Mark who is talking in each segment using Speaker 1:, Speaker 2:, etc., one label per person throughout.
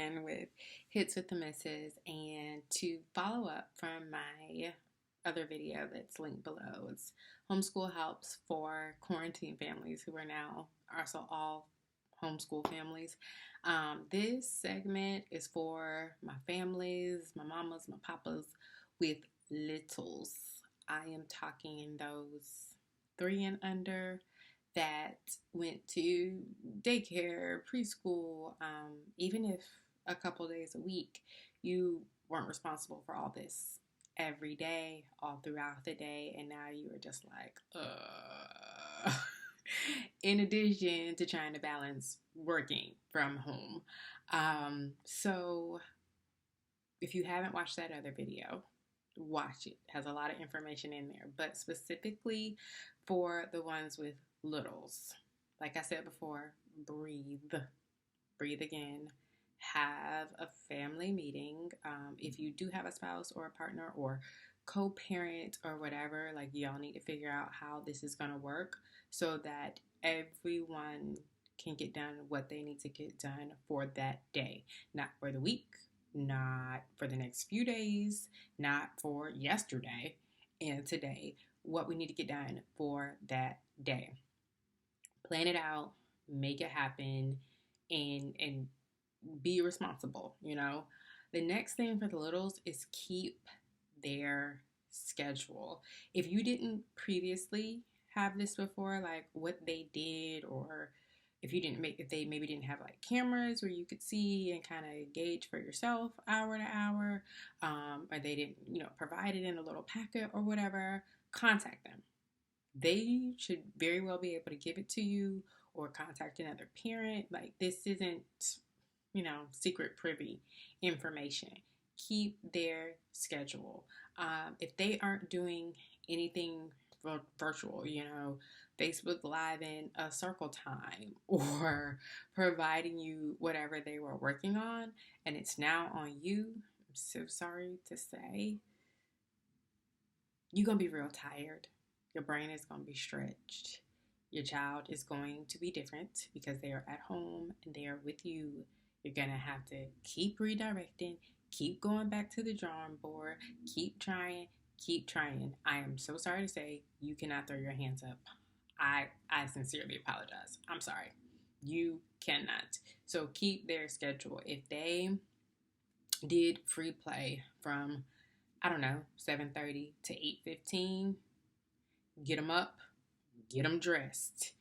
Speaker 1: again with Hits with the Misses, and to follow up from my other video that's linked below. It's Homeschool Helps for Quarantine Families who are now also all homeschool families. This segment is for my families, my mamas, my papas with littles. I am talking those 3 and under that went to daycare, preschool, even if a couple days a week, you weren't responsible for all this every day, all throughout the day, and now you are just like, in addition to trying to balance working from home. So if you haven't watched that other video, watch it. It has a lot of information in there, but specifically for the ones with littles. Like I said before, breathe again. Have a family meeting. If you do have a spouse or a partner or co-parent or whatever, like y'all need to figure out how this is going to work so that everyone can get done what they need to get done for that day, not for the week, not for the next few days, not for yesterday and today, what we need to get done for that day. Plan it out, make it happen, and be responsible, you know. The next thing for the littles is keep their schedule. If you didn't previously have this before, like what they did, or if they maybe didn't have like cameras where you could see and kind of gauge for yourself hour to hour, or they didn't, provide it in a little packet or whatever, contact them. They should very well be able to give it to you, or contact another parent. Like, this isn't, secret privy information. Keep their schedule. If they aren't doing anything virtual, Facebook Live in a circle time, or providing you whatever they were working on, and it's now on you, I'm so sorry to say, you're going to be real tired. Your brain is going to be stretched. Your child is going to be different because they are at home and they are with you. You're going to have to keep redirecting, keep going back to the drawing board, keep trying. I am so sorry to say you cannot throw your hands up. I sincerely apologize. I'm sorry. You cannot. So keep their schedule. If they did free play from, 7:30 to 8:15, get them up, get them dressed.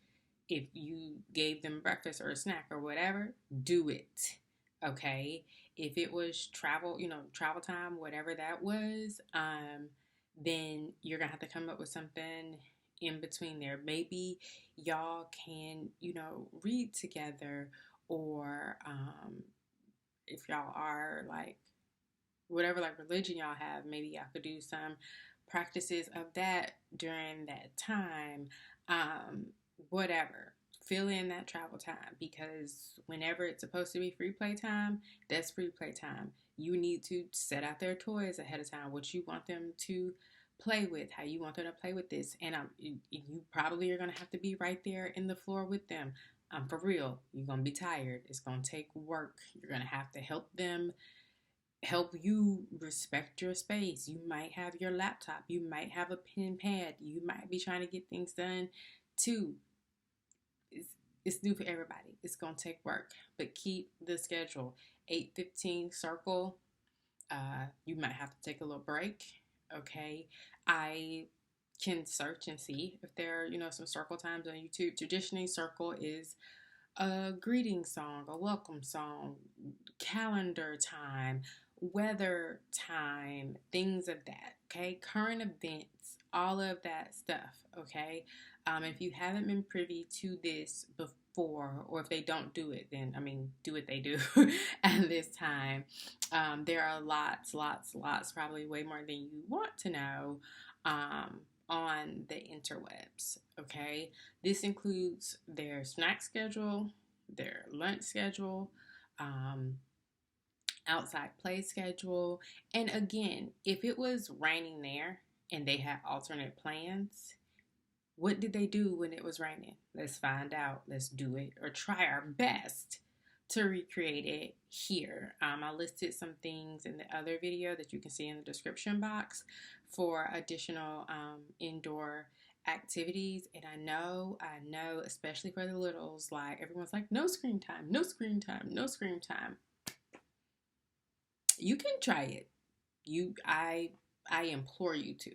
Speaker 1: If you gave them breakfast or a snack or whatever, do it. Okay? If it was travel time, whatever that was, then you're going to have to come up with something in between there. Maybe y'all can, read together, or if y'all are like, whatever like religion y'all have, maybe y'all could do some practices of that during that time. Whatever. Fill in that travel time, because whenever it's supposed to be free play time, that's free play time. You need to set out their toys ahead of time, what you want them to play with, how you want them to play with this. And you probably are going to have to be right there in the floor with them. For real, you're going to be tired. It's going to take work. You're going to have to help them, help you respect your space. You might have your laptop. You might have a pen and pad. You might be trying to get things done too. It's new for everybody. It's going to take work, but keep the schedule. 8:15 circle. You might have to take a little break. Okay. I can search and see if there are, some circle times on YouTube. Traditionally, circle is a greeting song, a welcome song, calendar time, weather time, things of that. Okay. Current events, all of that stuff. Okay. If you haven't been privy to this before, or if they don't do it, then, do what they do at this time. There are lots, probably way more than you want to know, on the interwebs, okay? This includes their snack schedule, their lunch schedule, outside play schedule. And again, if it was raining there and they had alternate plans, what did they do when it was raining? Let's find out. Let's do it, or try our best to recreate it here. I listed some things in the other video that you can see in the description box for additional indoor activities. And I know, especially for the littles, like everyone's like, no screen time, no screen time, no screen time. You can try it. I implore you to.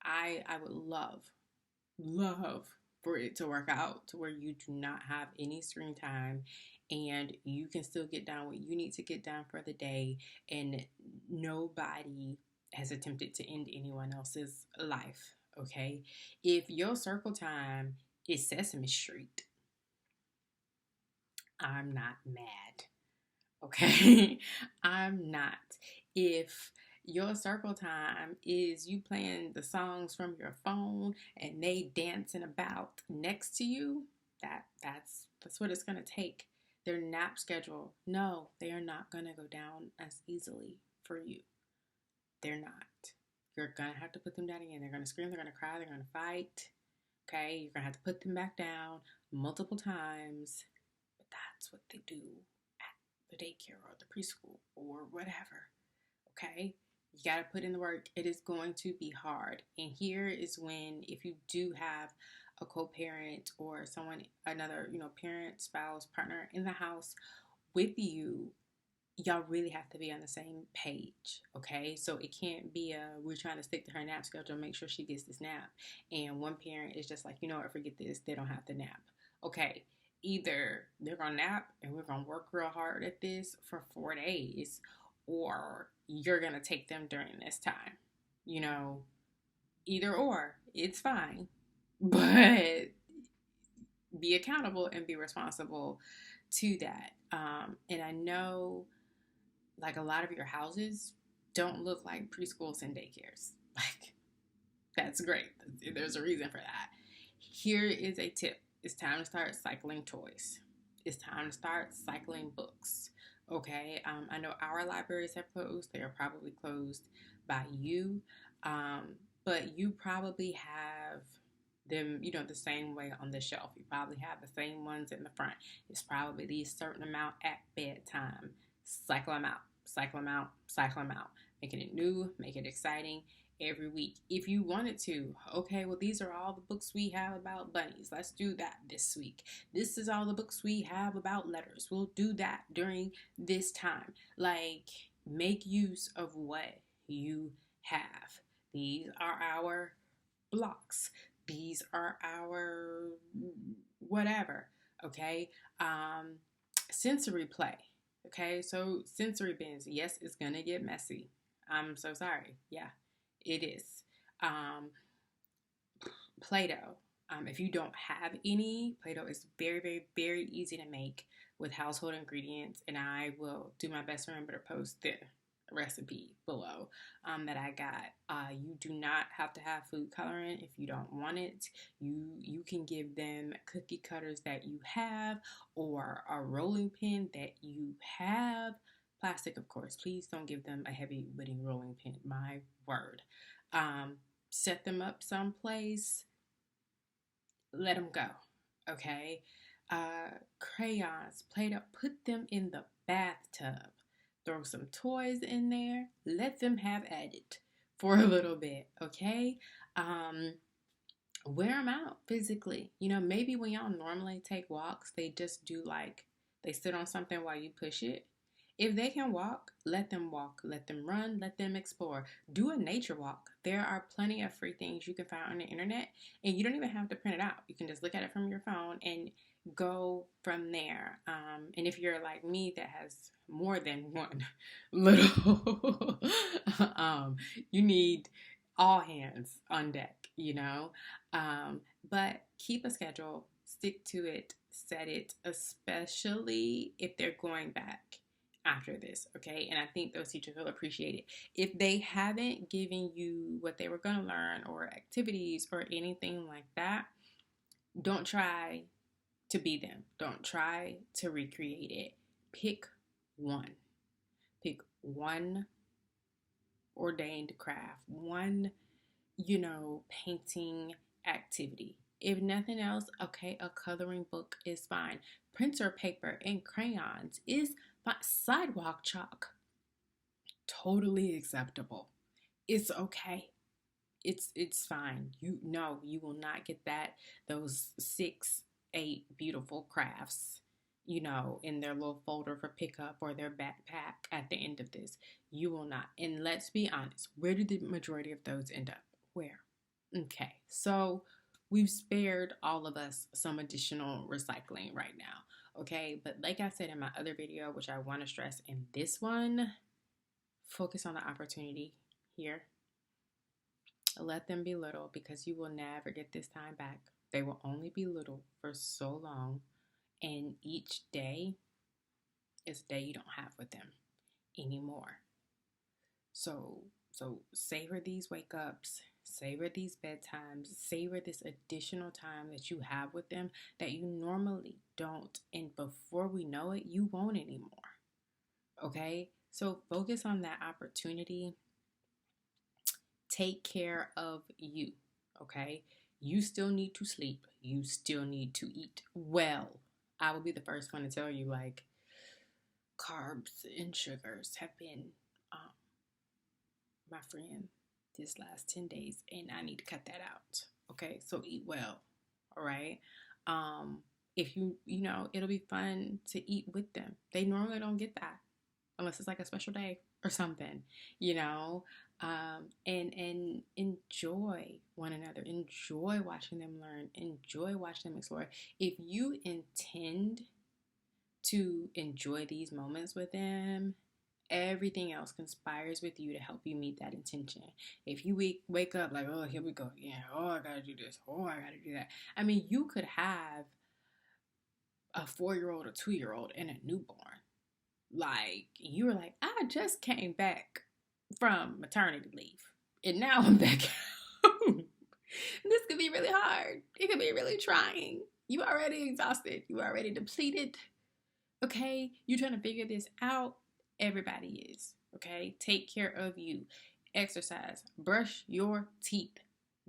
Speaker 1: I would love for it to work out to where you do not have any screen time and you can still get done what you need to get done for the day, and nobody has attempted to end anyone else's life, okay? If your circle time is Sesame Street, I'm not mad, okay? I'm not. If your circle time is you playing the songs from your phone and they dancing about next to you, that's what it's gonna take. Their nap schedule, no, they are not gonna go down as easily for you. They're not. You're gonna have to put them down again. They're gonna scream, they're gonna cry, they're gonna fight. Okay, you're gonna have to put them back down multiple times. But that's what they do at the daycare or the preschool or whatever. Okay, you got to put in the work. It is going to be hard. And here is when, if you do have a co-parent or someone, another, parent, spouse, partner in the house with you, y'all really have to be on the same page. Okay, so it can't be we're trying to stick to her nap schedule, make sure she gets this nap, and one parent is just like, you know what, forget this, they don't have to nap. Okay, either they're gonna nap and we're gonna work real hard at this for 4 days, or you're going to take them during this time. Either or, it's fine. But be accountable and be responsible to that. And I know, like, a lot of your houses don't look like preschools and daycares. Like, that's great. There's a reason for that. Here is a tip. It's time to start cycling toys. It's time to start cycling books. Okay, I know our libraries have closed. They are probably closed by you, but you probably have them, the same way on the shelf. You probably have the same ones in the front. It's probably these certain amount at bedtime. Cycle them out, cycle them out, cycle them out. Making it new, make it exciting every week. If you wanted to, okay, well, these are all the books we have about bunnies. Let's do that this week. This is all the books we have about letters. We'll do that during this time. Like, make use of what you have. These are our blocks. These are our whatever, okay? Sensory play, okay? So sensory bins, yes, it's gonna get messy. I'm so sorry. Yeah, it is. Play-Doh. If you don't have any, Play-Doh is very, very, very easy to make with household ingredients, and I will do my best to remember to post the recipe below that I got. You do not have to have food coloring if you don't want it. You can give them cookie cutters that you have, or a rolling pin that you have. Plastic, of course. Please don't give them a heavy wooden rolling pin. My word. Set them up someplace. Let them go. Okay. Crayons, Play-Doh. Put them in the bathtub. Throw some toys in there. Let them have at it for a little bit. Okay. Wear them out physically. Maybe when y'all normally take walks, they just do they sit on something while you push it. If they can walk, let them walk. Let them run. Let them explore. Do a nature walk. There are plenty of free things you can find on the internet, and you don't even have to print it out. You can just look at it from your phone and go from there. And if you're like me that has more than one little, you need all hands on deck, but keep a schedule, stick to it, set it, especially if they're going back after this, okay? And I think those teachers will appreciate it. If they haven't given you what they were going to learn or activities or anything like that, don't try to be them. Don't try to recreate it. Pick one. Pick one ordained craft, one, painting activity, If nothing else, okay, a coloring book is fine. Printer paper and crayons is fine. Sidewalk chalk, totally acceptable. It's okay. It's fine. You will not get those 6, 8 beautiful crafts, in their little folder for pickup or their backpack at the end of this. You will not. And let's be honest, where did the majority of those end up? Where? Okay. So we've spared all of us some additional recycling right now. Okay. But like I said in my other video, which I want to stress in this one, focus on the opportunity here. Let them be little, because you will never get this time back. They will only be little for so long, and each day is a day you don't have with them anymore. So savor these wake ups, savor these bedtimes, savor this additional time that you have with them that you normally don't. And before we know it, you won't anymore. Okay? So focus on that opportunity. Take care of you, okay? You still need to sleep. You still need to eat well. I will be the first one to tell you, like, carbs and sugars have been my friend this last 10 days, and I need to cut that out, okay? So eat well, all right? If it'll be fun to eat with them. They normally don't get that unless it's like a special day or something, and enjoy one another. Enjoy watching them learn. Enjoy watching them explore. If you intend to enjoy these moments with them, everything else conspires with you to help you meet that intention. If you wake up like, oh, here we go. Yeah, oh, I gotta do this. Oh, I gotta do that. I mean, you could have a 4-year-old, a 2-year-old, and a newborn. Like, you were like, I just came back from maternity leave, and now I'm back home. This could be really hard. It could be really trying. You already exhausted. You already depleted. Okay? You're trying to figure this out. Everybody is. Okay? Take care of you. Exercise. Brush your teeth.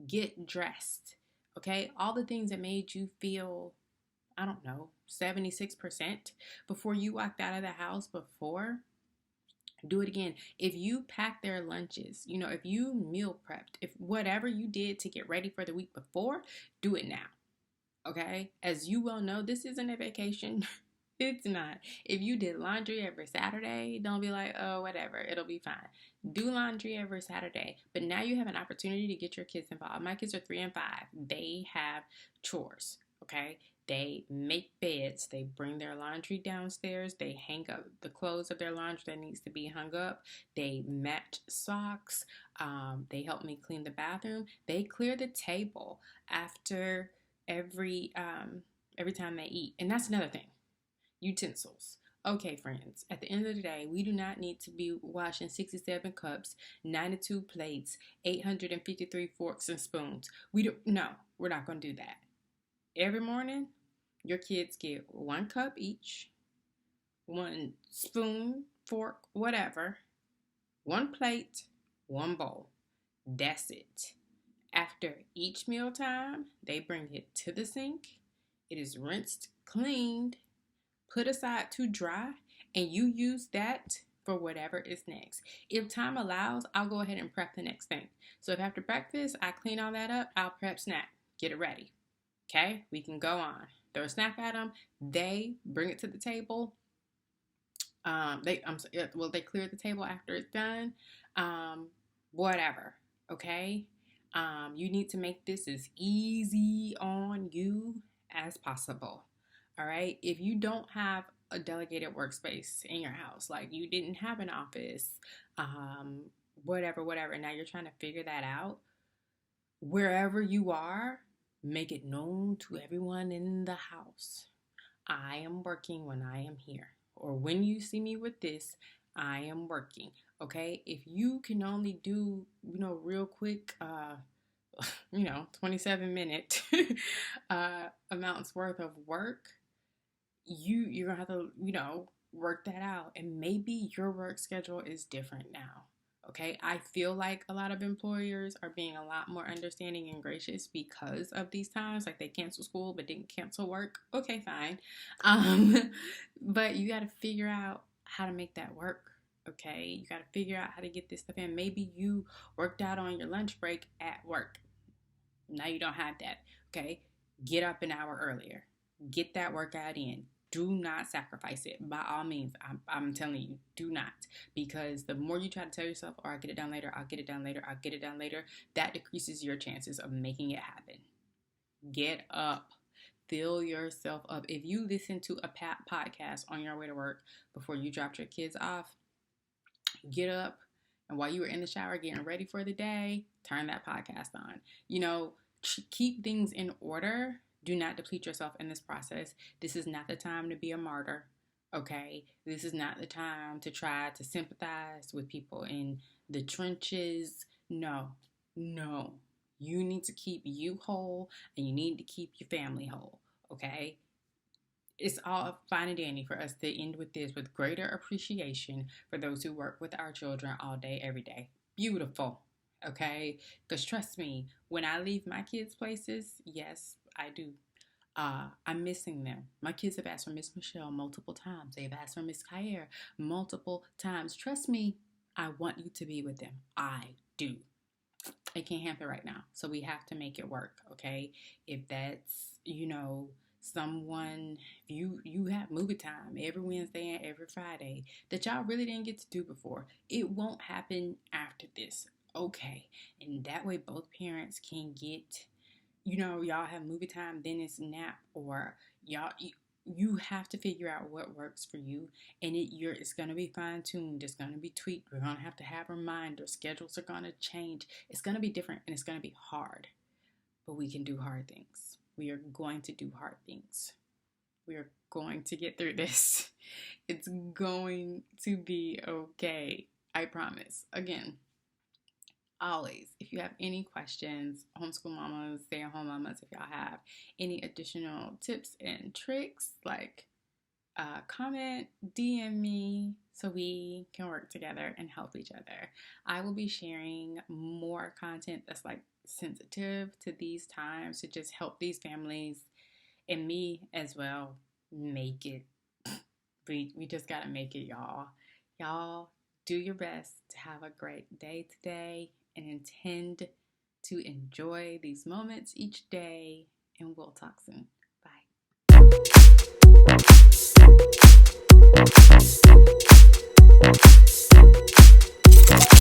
Speaker 1: Get dressed. Okay? All the things that made you feel, I don't know, 76% before you walked out of the house before, do it again. If you packed their lunches, if you meal prepped, if whatever you did to get ready for the week before, do it now. Okay? As you well know, this isn't a vacation. It's not. If you did laundry every Saturday, don't be like, oh, whatever, it'll be fine. Do laundry every Saturday. But now you have an opportunity to get your kids involved. My kids are 3 and 5. They have chores. Okay? They make beds. They bring their laundry downstairs. They hang up the clothes of their laundry that needs to be hung up. They match socks. They help me clean the bathroom. They clear the table after every time they eat. And that's another thing. Utensils. Okay, friends, at the end of the day, we do not need to be washing 67 cups, 92 plates, 853 forks and spoons. We're not going to do that. Every morning, your kids get 1 cup each, 1 spoon, fork, whatever, 1 plate, 1 bowl. That's it. After each mealtime, they bring it to the sink. It is rinsed, cleaned, put aside to dry, and you use that for whatever is next. If time allows, I'll go ahead and prep the next thing. So if after breakfast, I clean all that up, I'll prep snack. Get it ready. Okay? We can go on. Throw a snack at them. They bring it to the table. They clear the table after it's done. Whatever. Okay? You need to make this as easy on you as possible. All right. If you don't have a delegated workspace in your house, like you didn't have an office, whatever, now you're trying to figure that out, wherever you are, make it known to everyone in the house. I am working when I am here, or when you see me with this, I am working. Okay. If you can only do, real quick, 27-minute amounts worth of work, you're gonna have to, work that out. And maybe your work schedule is different now. Okay, I feel like a lot of employers are being a lot more understanding and gracious because of these times. Like they cancel school but didn't cancel work. Okay, fine. But you got to figure out how to make that work. Okay, you got to figure out how to get this stuff in. Maybe you worked out on your lunch break at work. Now you don't have that. Okay, get up an hour earlier. Get that workout in. Do not sacrifice it. By all means, I'm telling you, do not. Because the more you try to tell yourself, oh, I'll get it done later, I'll get it done later, I'll get it done later, that decreases your chances of making it happen. Get up. Fill yourself up. If you listen to a podcast on your way to work before you dropped your kids off, get up. And while you were in the shower getting ready for the day, turn that podcast on. You know, keep things in order. Do not deplete yourself in this process. This is not the time to be a martyr, okay? This is not the time to try to sympathize with people in the trenches. No. You need to keep you whole, and you need to keep your family whole, okay? It's all fine and dandy for us to end with this, with greater appreciation for those who work with our children all day, every day. Beautiful, okay? Because trust me, when I leave my kids' places, yes, I do. I'm missing them. My kids have asked for Miss Michelle multiple times. They've asked for Miss Kyer multiple times. Trust me, I want you to be with them. I do. I can't handle it right now. So we have to make it work, okay? If that's, someone, you have movie time every Wednesday and every Friday that y'all really didn't get to do before, it won't happen after this, okay? And that way both parents can get, y'all have movie time, then it's nap, or you have to figure out what works for you, and it's going to be fine-tuned, it's going to be tweaked, we're going to have reminders, schedules are going to change, it's going to be different, and it's going to be hard, but we can do hard things. We are going to do hard things. We are going to get through this. It's going to be okay, I promise. Again, always, if you have any questions, homeschool mamas, stay-at-home mamas, if y'all have any additional tips and tricks, like comment, DM me so we can work together and help each other. I will be sharing more content that's like sensitive to these times to just help these families and me as well make it. We just gotta make it, y'all. Y'all do your best to have a great day today and intend to enjoy these moments each day, and we'll talk soon. Bye.